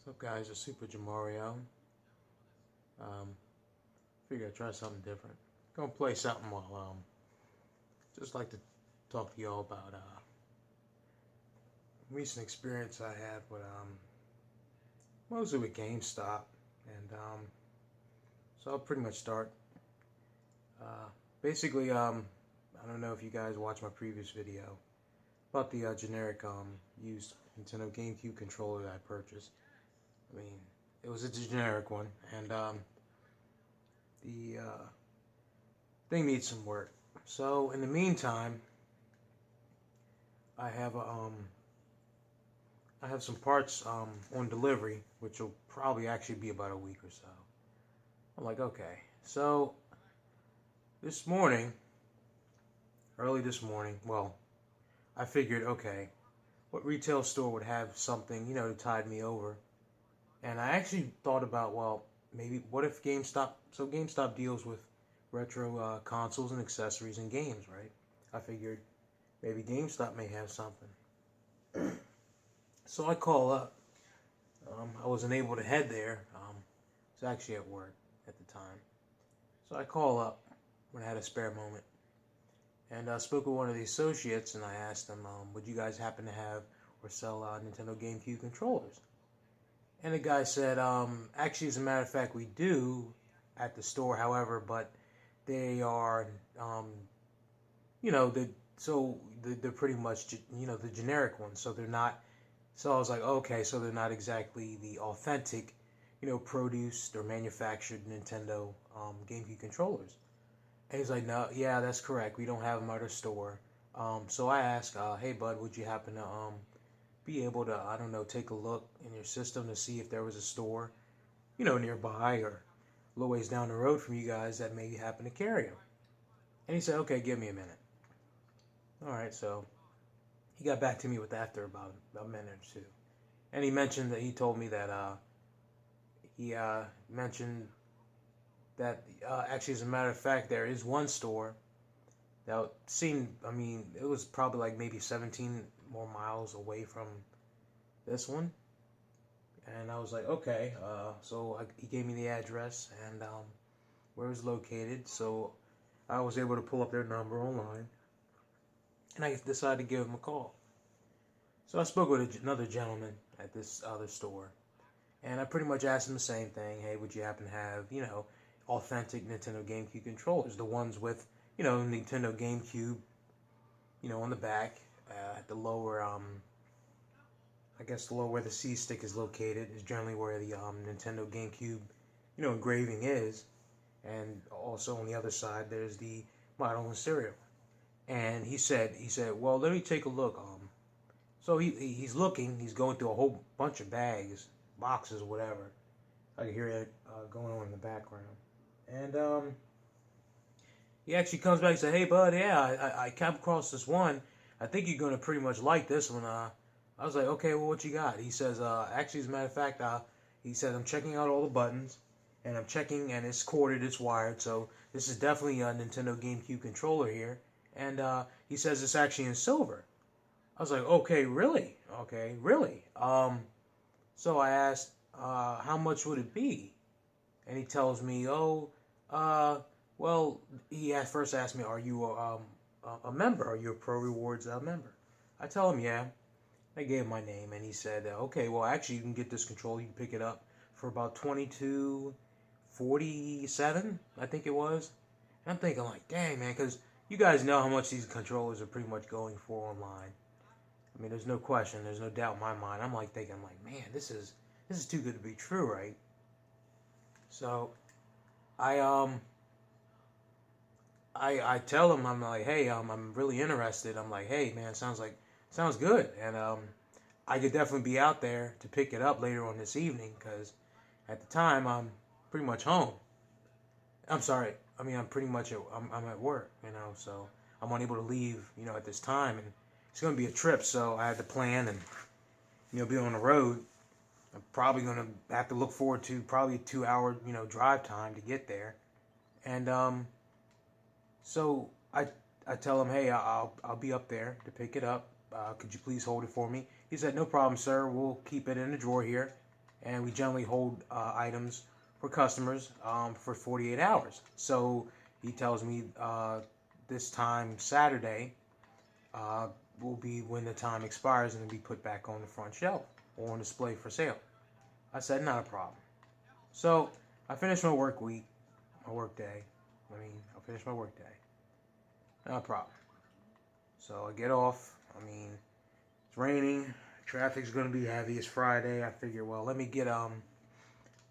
What's up, guys? It's Super Jamario. Figure I'd try something different. Gonna play something while just like to talk to y'all about recent experience I had with mostly with Gamestop, and so I'll pretty much start. Basically, I don't know if you guys watched my previous video about the generic used Nintendo GameCube controller that I purchased. I mean, it was a generic one, and the thing needs some work. So in the meantime, I have some parts on delivery, which will probably actually be about a week or so. I'm like, okay. So this morning, early this morning, well, I figured, okay, what retail store would have something, to tide me over? And I actually thought about, well, maybe what if GameStop, so GameStop deals with retro consoles and accessories and games, right? I figured maybe GameStop may have something. So I call up. I wasn't able to head there. I was actually at work at the time. So I call up when I had a spare moment. And I spoke with one of the associates, and I asked them, would you guys happen to have or sell Nintendo GameCube controllers? And the guy said, actually, as a matter of fact, we do at the store, however, but they are, they're pretty much, the generic ones. So they're not, so I was like, okay, so they're not exactly the authentic, produced or manufactured Nintendo GameCube controllers. And he's like, no, yeah, that's correct. We don't have them at our store. So I asked, hey, bud, would you happen to be able to, I don't know, take a look in your system to see if there was a store, nearby or a little ways down the road from you guys that maybe happen to carry them. And he said, okay, give me a minute. All right, so he got back to me with after about a minute or two. And he mentioned that he told me that he mentioned that actually, as a matter of fact, there is one store that seemed, it was probably like maybe 17 more miles away from this one. And I was like, okay. So he gave me the address and where it was located. So I was able to pull up their number online. And I decided to give him a call. So I spoke with another gentleman at this other store. And I pretty much asked him the same thing. Hey, would you happen to have, authentic Nintendo GameCube controllers? The ones with, Nintendo GameCube, on the back. At the lower, I guess the lower where the C stick is located is generally where the Nintendo GameCube, engraving is. And also on the other side, there's the model and serial. And he said, well, let me take a look. So he's looking, he's going through a whole bunch of bags, boxes, whatever. I can hear it going on in the background. And he actually comes back and says, hey, bud, yeah, I came across this one. I think you're going to pretty much like this one. I was like, okay, well, what you got? He says, actually, as a matter of fact, he said, I'm checking out all the buttons, and I'm checking, and it's corded, it's wired, so this is definitely a Nintendo GameCube controller here. And he says it's actually in silver. I was like, okay, really? Okay, really? So I asked, how much would it be? And he tells me, well, he first asked me, are you a member? Are you a Pro Rewards member? I tell him, yeah. I gave him my name, and he said, okay, well, actually, you can get this controller. You can pick it up for about $22.47, I think it was. And I'm thinking, like, dang, man, because you guys know how much these controllers are pretty much going for online. I mean, there's no question, there's no doubt in my mind. I'm like thinking, like, man, this is too good to be true, right? So I tell him, I'm like, hey, I'm really interested. I'm like, hey, man, sounds good, and I could definitely be out there to pick it up later on this evening because at the time I'm pretty much home. I'm sorry, I'm pretty much I'm at work, so I'm unable to leave, at this time, and it's going to be a trip, so I had to plan and be on the road. I'm probably going to have to look forward to probably a 2-hour drive time to get there, and so I tell him, hey, I'll be up there to pick it up. Could you please hold it for me? He said, no problem, sir. We'll keep it in the drawer here. and we generally hold items for customers for 48 hours. So he tells me this time Saturday will be when the time expires and it'll be put back on the front shelf or on display for sale. I said, not a problem. So I finished my work week, my work day. I finished my work day. Not a problem. So I get off. It's raining. Traffic's gonna be heavy. It's Friday. I figure, well, let me get an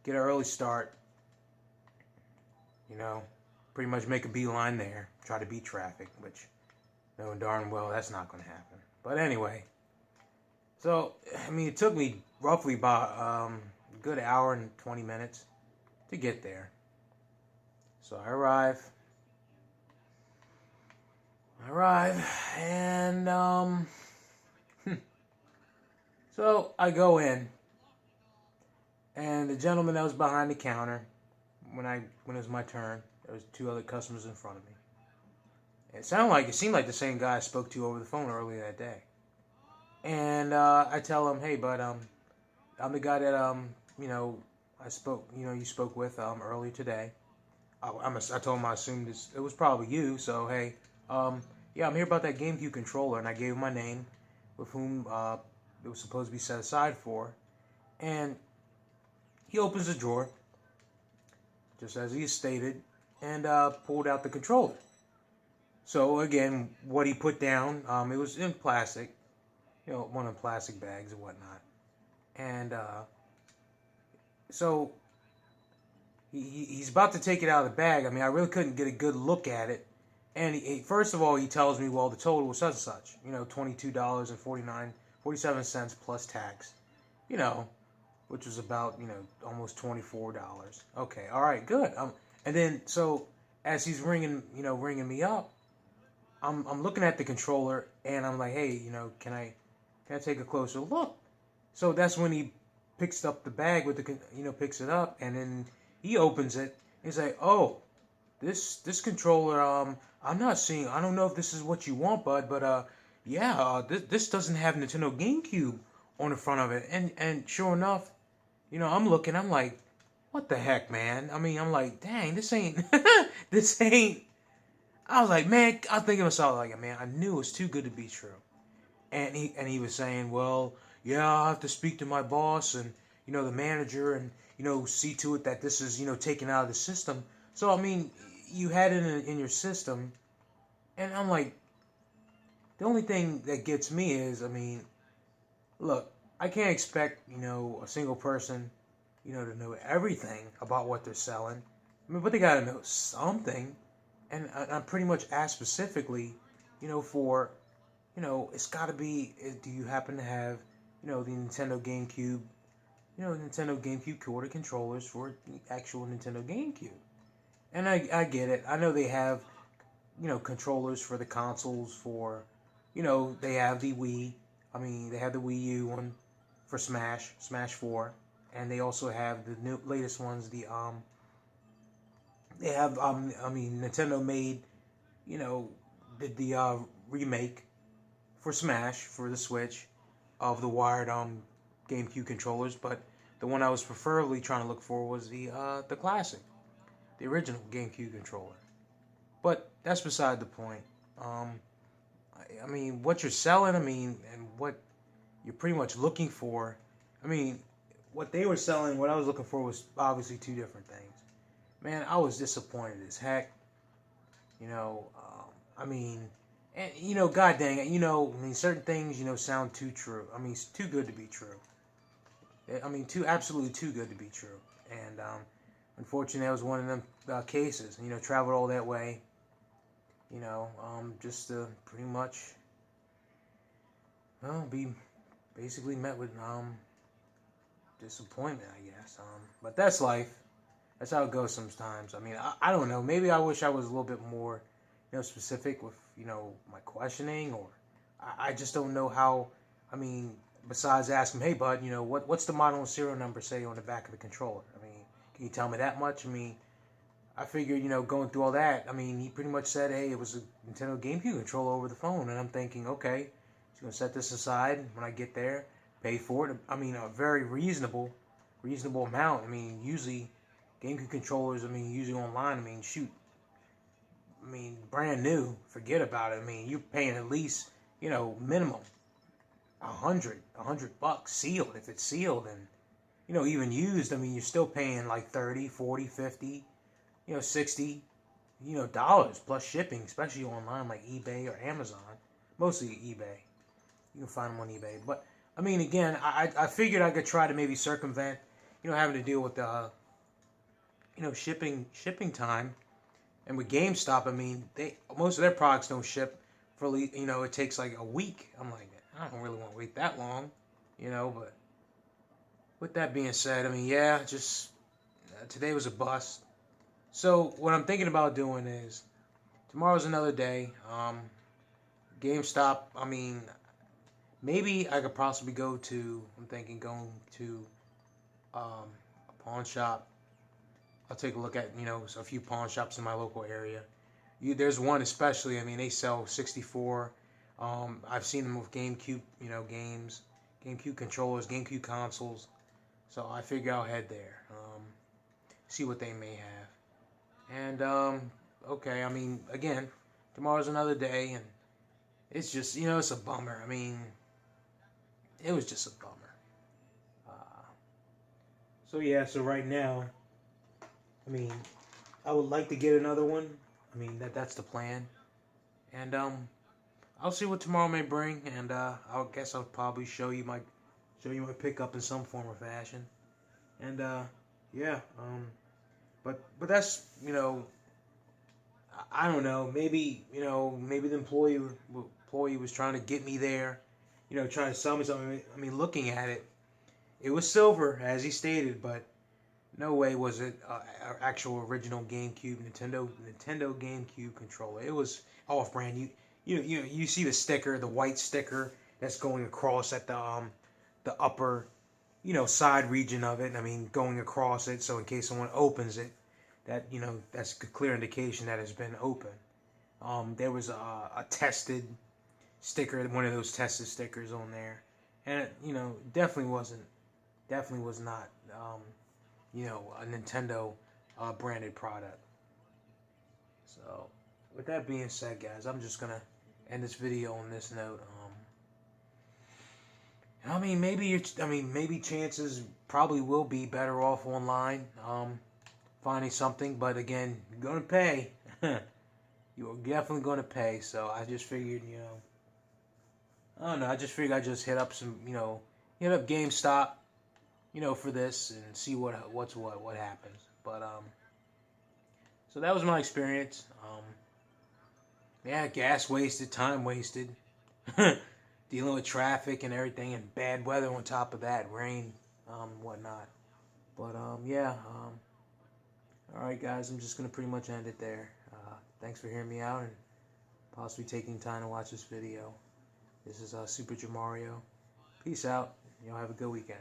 early start. Pretty much make a beeline there. Try to beat traffic, which knowing darn well that's not gonna happen. But anyway, so it took me roughly about a good hour and 20 minutes to get there. So I arrive, and so I go in, and the gentleman that was behind the counter, when it was my turn, there was 2 other customers in front of me. It seemed like the same guy I spoke to over the phone earlier that day. And I tell him, hey, bud, I'm the guy that you spoke with earlier today. I told him I assumed it was probably you. So hey, yeah, I'm here about that GameCube controller, and I gave him my name, with whom it was supposed to be set aside for. And he opens the drawer, just as he stated, and pulled out the controller. So again, what he put down, it was in plastic, one of the plastic bags and whatnot. And so he's about to take it out of the bag. I really couldn't get a good look at it. And first of all, he tells me, well, the total was such and such, $22.47 plus tax, which was about, almost $24. Okay, all right, good. And then, so as he's ringing me up, I'm looking at the controller, and I'm like, hey, can I take a closer look? So that's when he picks up the bag with picks it up, and then he opens it. He's like, oh, this controller, I'm not seeing. I don't know if this is what you want, bud, but this doesn't have Nintendo GameCube on the front of it. And sure enough, I'm looking. I'm like, what the heck, man? I'm like, dang, this ain't. This ain't. I was like, man, I'm thinking to myself, like, man, I knew it was too good to be true. And he was saying, well, yeah, I'll have to speak to my boss and, the manager and, see to it that this is, taken out of the system. So, you had it in your system. And I'm like, the only thing that gets me is, look, I can't expect, a single person, to know everything about what they're selling. But they got to know something. And I pretty much asked specifically, for, it's got to be, do you happen to have, the Nintendo GameCube, Nintendo GameCube quarter controllers for the actual Nintendo GameCube? And I get it. I know they have, controllers for the consoles for, they have the Wii. They have the Wii U one for Smash 4. And they also have the latest ones, they have, Nintendo made, did the remake for Smash for the Switch of the wired GameCube controllers, but the one I was preferably trying to look for was the classic, the original GameCube controller. But that's beside the point. What you're selling, and what you're pretty much looking for. What they were selling, what I was looking for was obviously 2 different things. Man, I was disappointed as heck. And god dang it, certain things, sound too true. It's too good to be true. Absolutely too good to be true. And unfortunately, that was one of them cases. Traveled all that way. Just to pretty much, be basically met with disappointment, I guess. But that's life. That's how it goes sometimes. I don't know. Maybe I wish I was a little bit more, specific with, my questioning, or I just don't know how. Besides asking, hey, bud, what's the model and serial number say on the back of the controller? Can you tell me that much? I figured, going through all that, he pretty much said, hey, it was a Nintendo GameCube controller over the phone, and I'm thinking, okay, he's gonna set this aside when I get there, pay for it. A very reasonable reasonable amount. I mean, usually GameCube controllers, I mean, usually online, I mean, shoot, I mean, brand new, forget about it. I mean, you're paying at least, minimum $100 sealed. If it's sealed, and even used, I mean, you're still paying like 30, 40, 50, 60, dollars plus shipping, especially online like eBay or Amazon. Mostly eBay. You can find them on eBay. But I mean, again, I figured I could try to maybe circumvent, having to deal with the, shipping time. And with GameStop, I mean, most of their products don't ship for, it takes like a week. I'm like, I don't really want to wait that long, but with that being said, I mean, yeah, just today was a bust. So what I'm thinking about doing is tomorrow's another day. GameStop, I mean, maybe I could possibly I'm thinking going to a pawn shop. I'll take a look at, a few pawn shops in my local area. There's one especially, I mean, they sell 64. I've seen them with GameCube, games, GameCube controllers, GameCube consoles. So I figure I'll head there, see what they may have. And, okay, I mean, again, tomorrow's another day, and it's just, it's a bummer. I mean, it was just a bummer. So yeah, so right now, I mean, I would like to get another one. I mean, that's the plan. And I'll see what tomorrow may bring, and I guess I'll probably show you my pickup in some form or fashion. And yeah, but that's, I don't know. Maybe maybe the employee was trying to get me there, trying to sell me something. I mean, looking at it, it was silver as he stated, but no way was it actual original Nintendo GameCube controller. It was off-brand. You see the sticker, the white sticker that's going across at the upper, side region of it. I mean, going across it, so in case someone opens it, that that's a clear indication that it's been opened. There was a tested sticker, one of those tested stickers on there, and definitely was not a Nintendo branded product. So with that being said, guys, I'm just gonna end this video on this note. I mean, maybe chances probably will be better off online, finding something. But again, you're gonna pay. You're definitely gonna pay. So I just figured, I don't know. I just figured I'd just hit up hit up GameStop, for this and see what happens. But so that was my experience. Yeah, gas wasted, time wasted. Dealing with traffic and everything, and bad weather on top of that, rain, whatnot. But yeah, all right, guys, I'm just gonna pretty much end it there. Thanks for hearing me out and possibly taking time to watch this video. This is Super Jamario. Peace out. Y'all have a good weekend.